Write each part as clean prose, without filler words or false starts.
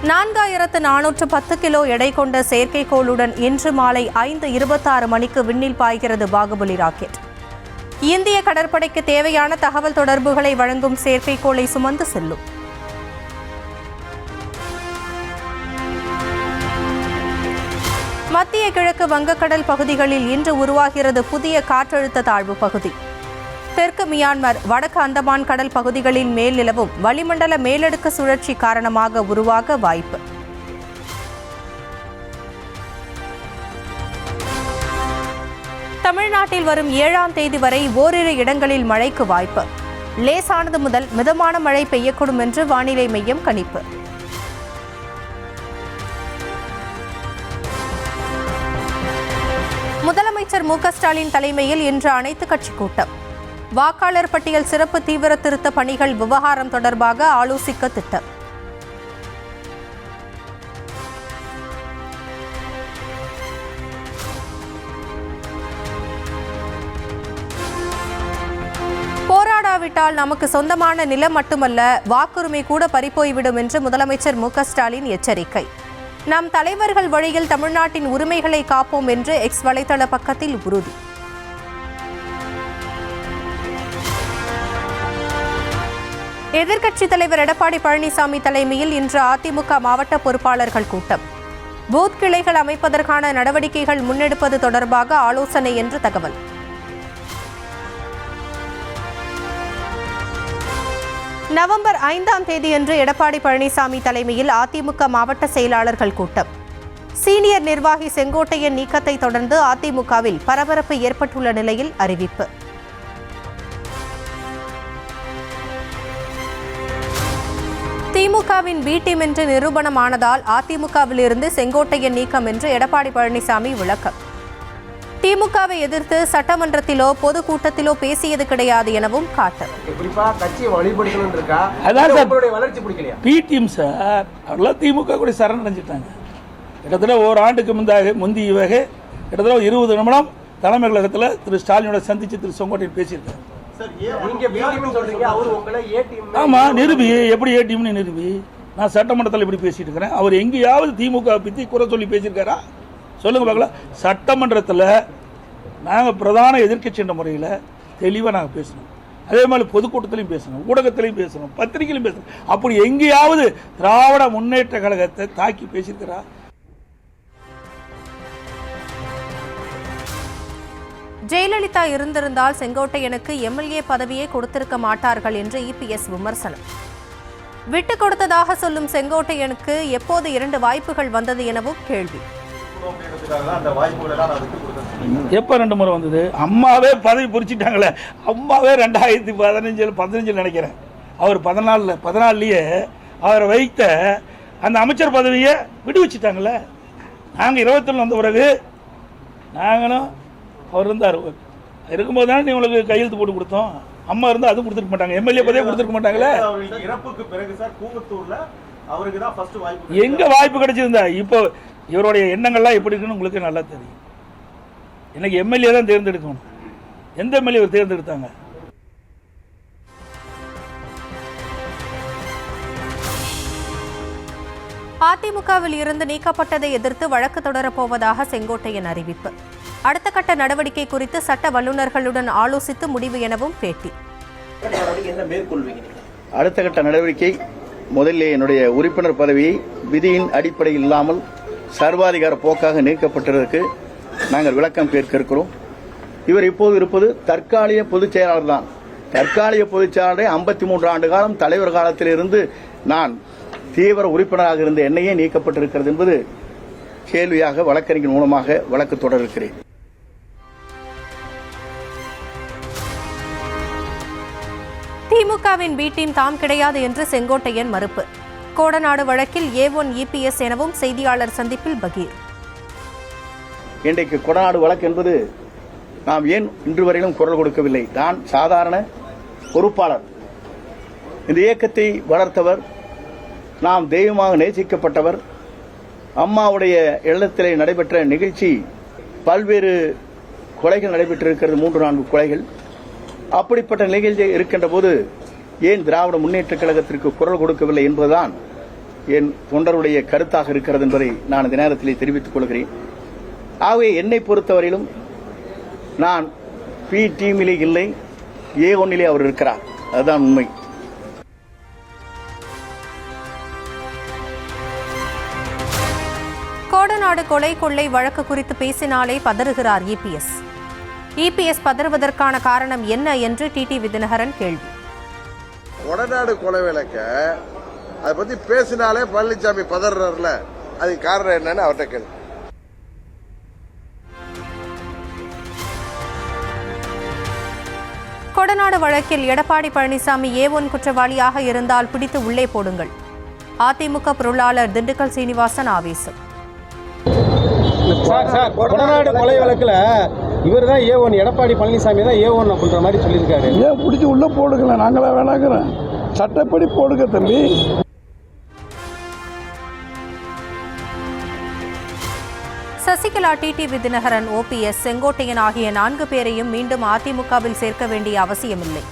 4410 kilo எடை கொண்ட செயற்கைக்கோளுடன் இன்று மாலை 5:26 மணிக்கு விண்ணில் பாய்கிறது பாகுபலி ராக்கெட். இந்திய கடற்படைக்கு தேவையான தகவல் தொடர்புகளை வழங்கும் செயற்கைக்கோளை சுமந்து செல்லும். மத்திய கிழக்கு வங்கக்கடல் பகுதிகளில் இன்று உருவாகிறது புதிய காற்றழுத்த தாழ்வு பகுதி. தெற்கு மியான்மர், வடக்கு அந்தமான் கடல் பகுதிகளில் மேல் நிலவும் வளிமண்டல மேலடுக்கு சுழற்சி காரணமாக உருவாக வாய்ப்பு. தமிழ்நாட்டில் வரும் 7ஆம் தேதி வரை ஓரிரு இடங்களில் மழைக்கு வாய்ப்பு. லேசானது முதல் மிதமான மழை பெய்யக்கூடும் என்று வானிலை மையம் கணிப்பு. முதலமைச்சர் மு க ஸ்டாலின் தலைமையில் இன்று அனைத்துக் கட்சி கூட்டம். வாக்காளர் பட்டியல் சிறப்பு தீவிர திருத்த பணிகள் விவகாரம் தொடர்பாக ஆலோசிக்க திட்டம். போராடாவிட்டால் நமக்கு சொந்தமான நிலம் மட்டுமல்ல, வாக்குரிமை கூட பறிபோய்விடும் என்று முதலமைச்சர் மு க ஸ்டாலின் எச்சரிக்கை. நம் தலைவர்கள் வழியில் தமிழ்நாட்டின் உரிமைகளை காப்போம் என்று எக்ஸ் வலைதள பக்கத்தில் உறுதி. எதிர்க்கட்சித் தலைவர் எடப்பாடி பழனிசாமி தலைமையில் இன்று அதிமுக மாவட்ட பொறுப்பாளர்கள் கூட்டம். பூத் கிளைகள் அமைப்பதற்கான நடவடிக்கைகள் முன்னெடுப்பது தொடர்பாக ஆலோசனை என்று தகவல். நவம்பர் 5ஆம் தேதியன்று எடப்பாடி பழனிசாமி தலைமையில் அதிமுக மாவட்ட செயலாளர்கள் கூட்டம். சீனியர் நிர்வாகி செங்கோட்டையன் நீக்கத்தை தொடர்ந்து அதிமுகவில் பரபரப்பு ஏற்பட்டுள்ள நிலையில் அறிவிப்பு. திமுகவின் பி டீம் என்று நிரூபணமானதால் அதிமுகவிலிருந்து செங்கோட்டையன் நீக்கம் என்று எடப்பாடி பழனிசாமி விளக்கம். திமுகவை எதிர்த்து சட்டமன்றத்திலோ பொதுக்கூட்டத்திலோ பேசியது கிடையாது எனவும் காட்டு. திமுக கூட சரணடைஞ்சிட்டாங்க. கிட்டத்தட்ட ஓராண்டுக்கு முந்தைய கிட்டத்தட்ட 20 நிமிடம் தலைமை கழகத்தில் திரு ஸ்டாலினோட சந்திச்சு திரு செங்கோட்டையன் பேசியிருக்காரு. ஆமா, நிரூபி. எப்படி ஏ டீம்னு நிரூபி? நான் சட்டமன்றத்தில் இப்படி பேசிட்டு இருக்கிறேன். அவர் எங்கேயாவது திமுக பத்தி குறை சொல்லி பேசியிருக்காரா? சொல்லுங்க பார்க்கலாம். சட்டமன்றத்தில் நாங்கள் பிரதான எதிர்க்கட்சி என்ற முறையில் தெளிவாக நாங்கள் பேசணும். அதே மாதிரி பொதுக்கூட்டத்திலையும் பேசணும், ஊடகத்திலையும் பேசணும், பத்திரிகையிலும் பேசணும். அப்படி எங்கேயாவது திராவிட முன்னேற்ற கழகத்தை தாக்கி பேசியிருக்கிறா? ஜெயலலிதா இருந்திருந்தால் செங்கோட்டையனுக்கு எம்எல்ஏ பதவியை கொடுத்திருக்க மாட்டார்கள் என்று இபிஎஸ் விமர்சனம். விட்டுக் கொடுத்ததாக சொல்லும் செங்கோட்டையனுக்கு எப்போது 2 வாய்ப்புகள் வந்தது எனவும் கேள்வி. எப்ப 2 முறை வந்தது? அம்மாவே பதவி பொறிச்சிட்டாங்களே. அம்மாவே 2015 நினைக்கிறேன். அவர் 14லயே அவரை வைத்த அந்த அமைச்சர் பதவியை விடுவிச்சுட்டாங்களே. நாங்கள் 21 வந்த பிறகு நாங்களும் அவர் இருந்தார். இருக்கும்போது தானே உங்களுக்கு கையெழுத்து போட்டு கொடுத்தோம். அம்மா இருந்தால் அது கொடுத்துருக்க மாட்டாங்க. எம்எல்ஏ பதவியே கொடுத்துருக்க மாட்டாங்களே. எங்க வாய்ப்பு கிடைச்சிருந்தா? இப்போ இவருடைய எண்ணங்கள்லாம் எப்படி இருக்குன்னு உங்களுக்கு நல்லா தெரியும். இன்னைக்கு எம்எல்ஏ தான் தேர்ந்தெடுக்கணும். எந்த எம்எல்ஏ தேர்ந்தெடுத்தாங்க? அதிமுகவில் இருந்து நீக்கப்பட்டதை எதிர்த்து வழக்கு தொடரப்போவதாக செங்கோட்டையன் அறிவிப்பு. அடுத்த கட்ட நடவடிக்கை குறித்து சட்ட வல்லுநர்களுடன் ஆலோசித்து முடிவு எனவும் பேட்டி. அடுத்த கட்ட நடவடிக்கை, முதலில் என்னுடைய உறுப்பினர் பதவியை விதியின் அடிப்படையில் இல்லாமல் சர்வாதிகார போக்காக நீக்கப்பட்டதற்கு நாங்கள் விளக்கம் கேட்க இருக்கிறோம். இவர் இப்போது இருப்பது தற்காலிக பொதுச் செயலாளர் தான். தற்காலிக பொதுச் செயலாளரை 53 ஆண்டு காலம் தலைவர் காலத்திலிருந்து நான் தீவிர உறுப்பினராக இருந்த என்னையே நீக்கப்பட்டிருக்கிறது என்பது கேள்வியாக வழக்கறிஞர் மூலமாக வழக்கு தொடர்கிறேன். திமுகவின் பி டீம் தாம் கிடையாது என்று செங்கோட்டையன் மறுப்பு. கோடநாடு வழக்கில் A1 EPS எனவும் செய்தியாளர் சந்திப்பில் பகீர். இன்றைக்கு கொடநாடு வழக்கு என்பது நாம் ஏன் இன்று வரையிலும் குரல் கொடுக்கவில்லை? நான் சாதாரண பொறுப்பாளர். இந்த இயக்கத்தை வளர்த்தவர், நாம் தெய்வமாக நேசிக்கப்பட்டவர். அம்மாவுடைய இல்லத்திலே நடைபெற்ற நிகழ்ச்சி பல்வேறு கொலைகள் நடைபெற்றிருக்கிறது, 3-4 கொலைகள். அப்படிப்பட்ட நிகழ்ச்சி இருக்கின்ற போது ஏன் திராவிட முன்னேற்ற கழகத்திற்கு குரல் கொடுக்கவில்லை என்பதுதான் என் தொண்டருடைய கருத்தாக இருக்கிறது என்பதை நான் இந்த நேரத்தில் தெரிவித்துக் கொள்கிறேன். ஆகவே என்னை பொறுத்தவரையிலும் நான் பி டீமிலே இல்லை, A1 அவர் இருக்கிறார். அதுதான் உண்மை. கோடநாடு கொலை கொள்ளை வழக்கு குறித்து பேசினாலே பதறுகிறார் இபிஎஸ் பதறுவதற்கான காரணம் என்ன என்று டிடிவி தினகரன் கேள்வி. கொடநாடு கொலை வழக்க அதை பத்தி பேசினாலே பழனிசாமி பதறாருல, அதுக்கு காரணம் என்னன்னு அவர்கிட்ட கேள்வி. கொடநாடு வழக்கில் எடப்பாடி பழனிசாமி A1 குற்றவாளியாக இருந்தால் பிடித்து உள்ளே போடுங்கள். அதிமுக பொருளாளர் திண்டுக்கல் சீனிவாசன் ஆவேசம். கொடநாடு கொலை வழக்குல இவர் தான் A1, எடப்பாடி பழனிசாமி தான் A1 அப்படின்ற மாதிரி சொல்லியிருக்காரு. ஏன் பிடிச்சி உள்ள போடுங்களேன், நாங்களா வேணாங்கிறோம், சட்டப்படி போடுங்க தம்பி. சசிகலா, டிடிவி தினகரன், OPS, செங்கோட்டையன் ஆகிய 4 பேரையும் மீண்டும் அதிமுகவில் சேர்க்க வேண்டிய அவசியமில்லை.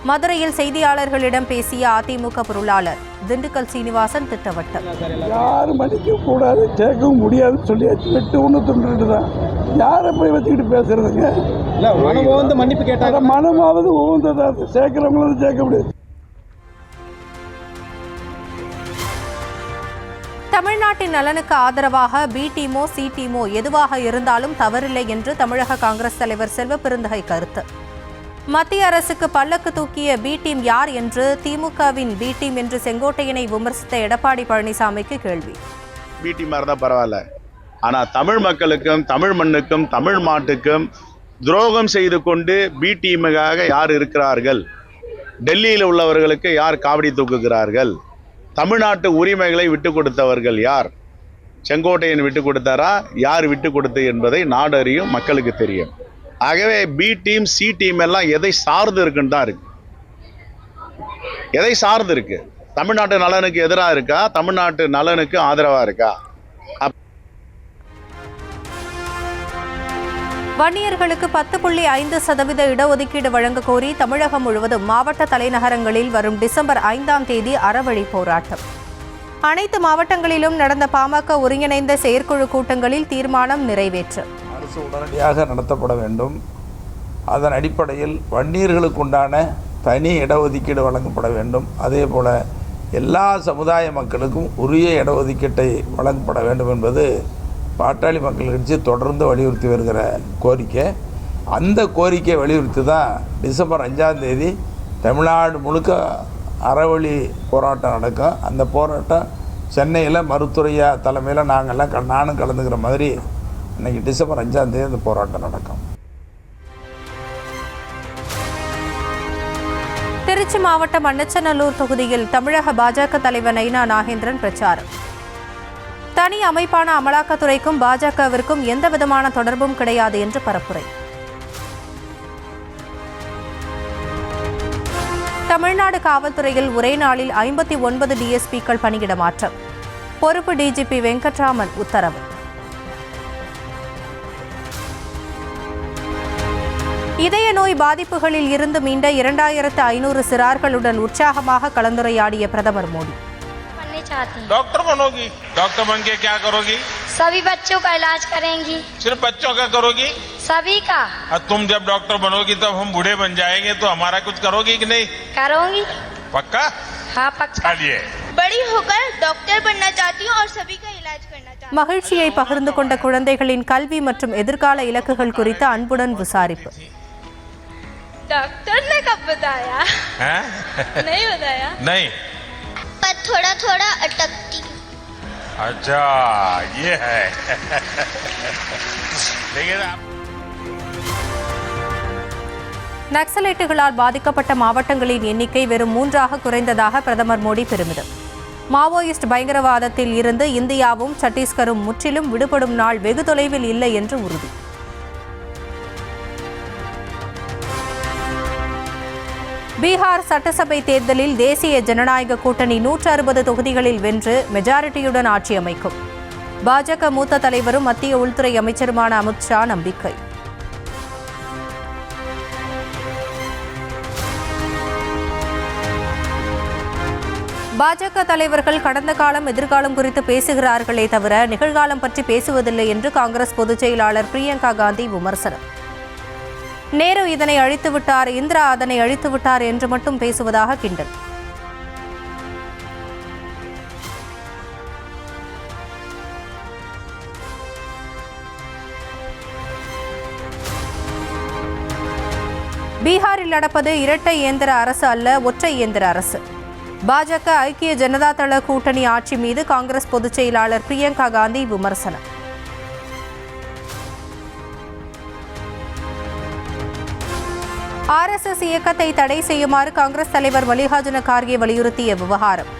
மதுரையில் செய்தியாளர்களிடம் பேசிய அதிமுக பொருளாளர் திண்டுக்கல் சீனிவாசன் திட்டவட்டம். யாரும் மன்னிக்க கூடாது, சேர்க்கவும் முடியாதுன்னு சொல்லியாச்சு. 8-1 தான். யாரை போய் வச்சுக்கிட்டு பேசுறதுங்க? மனமாவது மன்னிப்பு கேட்டாங்க, மனமாவது உகந்ததாக சேர்க்கிறவங்களும் சேர்க்க முடியாது. தமிழ்நாட்டின் நலனுக்கு ஆதரவாக பி டீமோ சி டீமோ எதுவாக இருந்தாலும் தவறில்லை என்று தமிழக காங்கிரஸ் தலைவர் செல்வ பெருந்தகை கருத்து. மத்திய அரசுக்கு பல்லக்கு தூக்கிய பி டீம் யார் என்று திமுகவின் பி டீம் என்று செங்கோட்டையனை விமர்சித்த எடப்பாடி பழனிசாமிக்கு கேள்வி. பி டீமாக இருந்தால் பரவாயில்ல, ஆனால் தமிழ் மக்களுக்கும் தமிழ் மண்ணுக்கும் தமிழ் மாட்டுக்கும் துரோகம் செய்து கொண்டு பி டீமுக்காக யார் இருக்கிறார்கள்? டெல்லியில் உள்ளவர்களுக்கு யார் காவடி தூக்குகிறார்கள்? தமிழ்நாட்டு உரிமைகளை விட்டு கொடுத்தவர்கள் யார்? செங்கோட்டையன் விட்டு கொடுத்தாரா, யார் விட்டு கொடுத்து என்பதை நாடு அறியும், மக்களுக்கு தெரியும். ஆகவே பி டீம் சி டீம் எல்லாம் எதை சார்ந்து இருக்குன்னு தான் இருக்கு. எதை சார்ந்து இருக்கு? தமிழ்நாட்டு நலனுக்கு எதிராக இருக்கா, தமிழ்நாட்டு நலனுக்கு ஆதரவா இருக்கா? வன்னியர்களுக்கு 10.5% இடஒதுக்கீடு வழங்க கோரி தமிழகம் முழுவதும் மாவட்ட தலைநகரங்களில் வரும் டிசம்பர் 5ஆம் தேதி அறவழி போராட்டம். அனைத்து மாவட்டங்களிலும் நடந்த பாமக ஒருங்கிணைந்த செயற்குழு கூட்டங்களில் தீர்மானம் நிறைவேற்று. அரசு உடனடியாக நடத்தப்பட வேண்டும். அதன் அடிப்படையில் வன்னியர்களுக்கு உண்டான தனி இடஒதுக்கீடு வழங்கப்பட வேண்டும். அதே போல் எல்லா சமுதாய மக்களுக்கும் உரிய இடஒதுக்கீட்டை வழங்கப்பட வேண்டும் என்பது பாட்டாளி மக்கள் கட்சி தொடர்ந்து வலியுறுத்தி வருகிற கோரிக்கை. அந்த கோரிக்கையை வலியுறுத்தி தான் டிசம்பர் 5ஆம் தேதி தமிழ்நாடு முழுக்க அறவழி போராட்டம் நடக்கும். அந்த போராட்டம் சென்னையில் மருத்துவரையா தலைமையில் நானும் கலந்துக்கிற மாதிரி இன்னைக்கு டிசம்பர் 5ஆம் தேதி அந்த போராட்டம் நடக்கும். திருச்சி மாவட்டம் மண்ணச்சநல்லூர் தொகுதியில் தமிழக பாஜக தலைவர் நைனா நாகேந்திரன் பிரச்சாரம். தனி அமைப்பான அமலாக்கத்துறைக்கும் பாஜகவிற்கும் எந்தவிதமான தொடர்பும் கிடையாது என்று பரப்புரை. தமிழ்நாடு காவல்துறையில் ஒரே நாளில் 59 டிஎஸ்பிக்கள் பணியிட மாற்றம். பொறுப்பு டிஜிபி வெங்கட்ராமன் உத்தரவு. இதய நோய் பாதிப்புகளில் இருந்து மீண்ட 2500 சிறார்களுடன் உற்சாகமாக கலந்துரையாடிய பிரதமர் மோடி. डॉक्टर बनोगी, डॉक्टर बन के क्या करोगी? सभी बच्चों का इलाज करेंगी। सिर्फ बच्चों का करोगी? सभी का। और तुम जब डॉक्टर बनोगी तब हम बूढ़े बन जाएंगे तो हमारा कुछ करोगी कि नहीं? करूंगी। पक्का? हाँ पक्का। चलिए। बड़ी होकर डॉक्टर बनना चाहती हूँ और सभी का इलाज करना चाहती हूँ। மகிழ்ச்சியை பகிர்ந்து கொண்ட குழந்தைகளின் கல்வி மற்றும் எதிர்கால இலக்குகள் குறித்து அன்புடன் விசாரிப்பு. डॉक्टर ने कब बताया? नहीं बताया? नहीं। पर थोड़ा थोड़ा अटकती। अच्छा ये है। நக்சலைட்டுகளால் பாதிக்கப்பட்ட மாவட்டங்களின் எண்ணிக்கை வெறும் 3ஆக குறைந்ததாக பிரதமர் மோடி பெருமிதம். மாவோயிஸ்ட் பயங்கரவாதத்தில் இருந்து இந்தியாவும் சத்தீஸ்கரும் முற்றிலும் விடுபடும் நாள் வெகு தொலைவில் இல்லை என்று உறுதி. பீகார் சட்டசபை தேர்தலில் தேசிய ஜனநாயக கூட்டணி 160 தொகுதிகளில் வென்று மெஜாரிட்டியுடன் ஆட்சி அமைக்கும். பாஜக மூத்த தலைவரும் மத்திய உள்துறை அமைச்சருமான அமித்ஷா நம்பிக்கை. பாஜக தலைவர்கள் கடந்த காலம் எதிர்காலம் குறித்து பேசுகிறார்களே தவிர நிகழ்காலம் பற்றி பேசுவதில்லை என்று காங்கிரஸ் பொதுச் செயலாளர் பிரியங்கா காந்தி விமர்சனம். நேரு இதனை அழித்துவிட்டார், இந்திரா அதனை அழித்துவிட்டார் என்று மட்டும் பேசுவதாக கிண்டல். பீகாரில் நடப்பது இரட்டை இயந்திர அரசு அல்ல, ஒற்றை இயந்திர அரசு. பாஜக ஐக்கிய ஜனதா தள கூட்டணி ஆட்சி மீது காங்கிரஸ் பொதுச் செயலாளர் பிரியங்கா காந்தி விமர்சனம். RSS இயக்கத்தை தடை செய்யுமாறு காங்கிரஸ் தலைவர் மல்லிகார்ஜுன கார்கே வலியுறுத்திய விவகாரம்.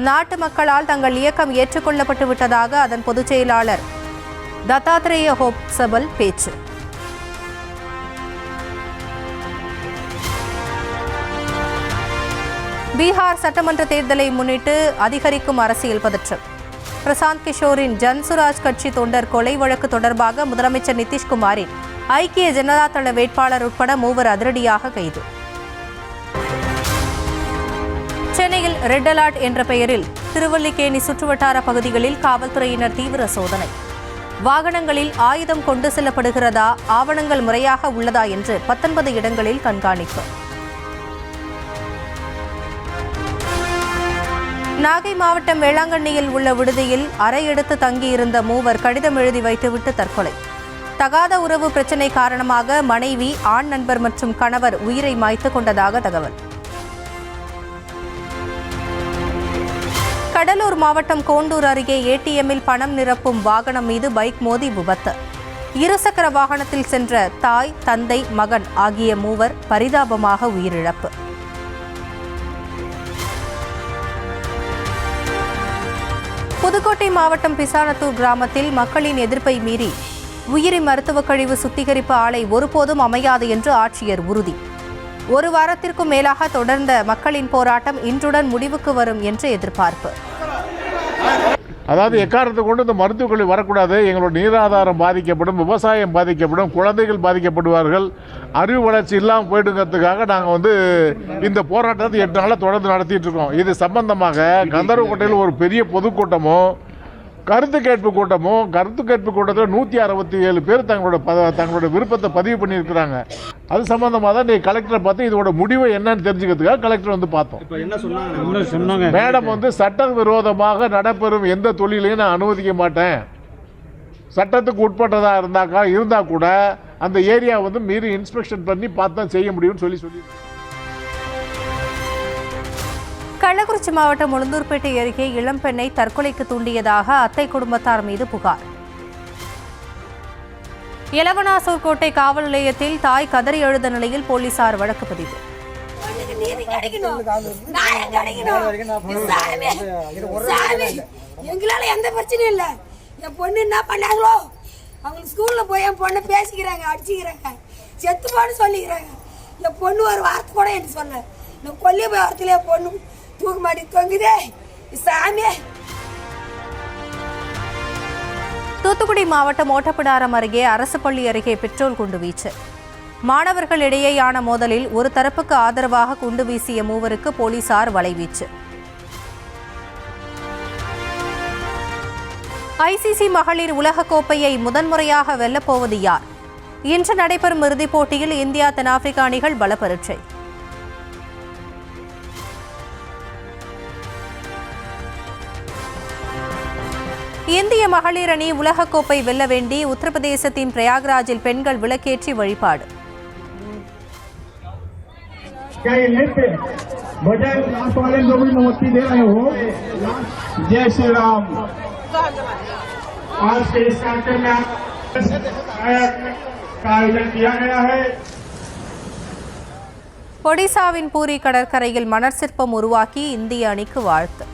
நாட்டு மக்களால் தங்கள் இயக்கம் ஏற்றுக்கொள்ளப்பட்டு விட்டதாக அதன் பொதுச் செயலாளர் தத்தாத்ரேய ஹோப்சபல் பேச்சு. பீகார் சட்டமன்ற தேர்தலை முன்னிட்டு அதிகரிக்கும் அரசியல் பதற்றம். பிரசாந்த் கிஷோரின் ஜன்சுராஜ் கட்சி தொண்டர் கொலை வழக்கு தொடர்பாக முதலமைச்சர் நிதிஷ்குமாரின் ஐக்கிய ஜனதா தள வேட்பாளர் உட்பட 3 அதிரடியாக கைது. சென்னையில் ரெட் அலர்ட் என்ற பெயரில் திருவல்லிக்கேணி சுற்றுவட்டார பகுதிகளில் காவல்துறையினர் தீவிர சோதனை. வாகனங்களில் ஆயுதம் கொண்டு செல்லப்படுகிறதா, ஆவணங்கள் முறையாக உள்ளதா என்று 19 இடங்களில் கண்காணிப்பு. நாகை மாவட்டம் வேளாங்கண்ணியில் உள்ள விடுதியில் அறை எடுத்து தங்கியிருந்த 3 கடிதம் எழுதி வைத்துவிட்டு தற்கொலை. தகாத உறவு பிரச்சினை காரணமாக மனைவி, ஆண் நண்பர் மற்றும் கணவர் உயிரை மாய்த்து கொண்டதாக தகவல். கடலூர் மாவட்டம் கோண்டூர் அருகே ATMில் பணம் நிரப்பும் வாகனம் மீது பைக் மோதி விபத்து. இருசக்கர வாகனத்தில் சென்ற தாய், தந்தை, மகன் ஆகிய 3 பரிதாபமாக உயிரிழப்பு. புதுக்கோட்டை மாவட்டம் பிசானத்தூர் கிராமத்தில் மக்களின் எதிர்ப்பை மீறி உயிரி மருத்துவக் கழிவு சுத்திகரிப்பு ஆலை ஒருபோதும் அமையாது என்று ஆட்சியர் உறுதி. 1 வாரத்திற்கும் மேலாக தொடர்ந்த மக்களின் போராட்டம் இன்றுடன் முடிவுக்கு வரும் என்று எதிர்பார்ப்பு. அதாவது எக்காரணத்தை கொண்டு இந்த மருத்துவக் கழிவு வரக்கூடாது, எங்களோட நீராதாரம் பாதிக்கப்படும், விவசாயம் பாதிக்கப்படும், குழந்தைகள் பாதிக்கப்படுவார்கள், அறிவு வளர்ச்சி இல்லாமல் போயிடுங்கிறதுக்காக நாங்கள் இந்த போராட்டத்தை 8 நாளாக தொடர்ந்து நடத்திட்டு இருக்கோம். இது சம்பந்தமாக கந்தர்வக்கோட்டையில் ஒரு பெரிய பொதுக்கூட்டமும் கருத்து கேட்பு கூட்டத்தில் 167 பேர் தங்களோட விருப்பத்தை பதிவு பண்ணியிருக்கிறாங்க. அது சம்பந்தமாக தான் நீங்கள் கலெக்டரை பார்த்து இதோட முடிவு என்னன்னு தெரிஞ்சுக்கிறதுக்காக கலெக்டர் பார்த்தோம். மேடம் சட்ட விரோதமாக நடைபெறும் எந்த தொழிலையும் நான் அனுமதிக்க மாட்டேன், சட்டத்துக்கு உட்பட்டதாக இருந்தால் கூட அந்த ஏரியா மீறி இன்ஸ்பெக்ஷன் பண்ணி பார்த்து தான் செய்ய முடியும்னு சொல்லி கள்ளக்குறிச்சி மாவட்டம் உளுந்தூர்பேட்டை அருகே இளம்பெண்ணை தற்கொலைக்கு தூண்டியதாக அத்தை குடும்பத்தார் மீது புகார். எலவனாசூர் கோட்டை காவல் நிலையத்தில் தாய் கதறி எழுத நிலையில் போலீசார் வழக்கு பதிவு. எங்களால எந்த பிரச்சனையும் இல்ல. என் பொண்ணு என்ன பண்ணாங்களோ அவங்க ஸ்கூல்ல போய் என் பொண்ணை பேசிக்கிறாங்க, அடிச்சுக்கிறாங்க, செத்து போன்னு சொல்லிக்கிறாங்க. என் பொண்ணு ஒரு வார்த்தை கூட என்று சொல்ல. நான் கொல்லி போய் வாரத்திலே பொண்ணு தூக்கு மாட்டி தொங்குதே சாமி. தூத்துக்குடி மாவட்டம் ஓட்டப்பிடாரம் அருகே அரசு பள்ளி அருகே பெட்ரோல் குண்டு வீச்சு. மாணவர்களிடையேயான மோதலில் ஒரு தரப்புக்கு ஆதரவாக குண்டு வீசிய 3 போலீசார் வலைவீச்சு. ICC மகளிர் உலகக்கோப்பையை முதன்முறையாக வெல்லப்போவது யார்? இன்று நடைபெறும் இறுதிப் போட்டியில் இந்தியா, தென்னாப்பிரிக்கா அணிகள் பல பரீட்சை. இந்திய மகளிர் அணி உலகக்கோப்பை வெல்ல வேண்டி உத்தரப்பிரதேசத்தின் பிரயாக்ராஜில் பெண்கள் விளக்கேற்றி வழிபாடு. ஒடிசாவின் பூரி கடற்கரையில் மணற்சிற்பம் உருவாக்கி இந்திய அணிக்கு வாழ்த்து.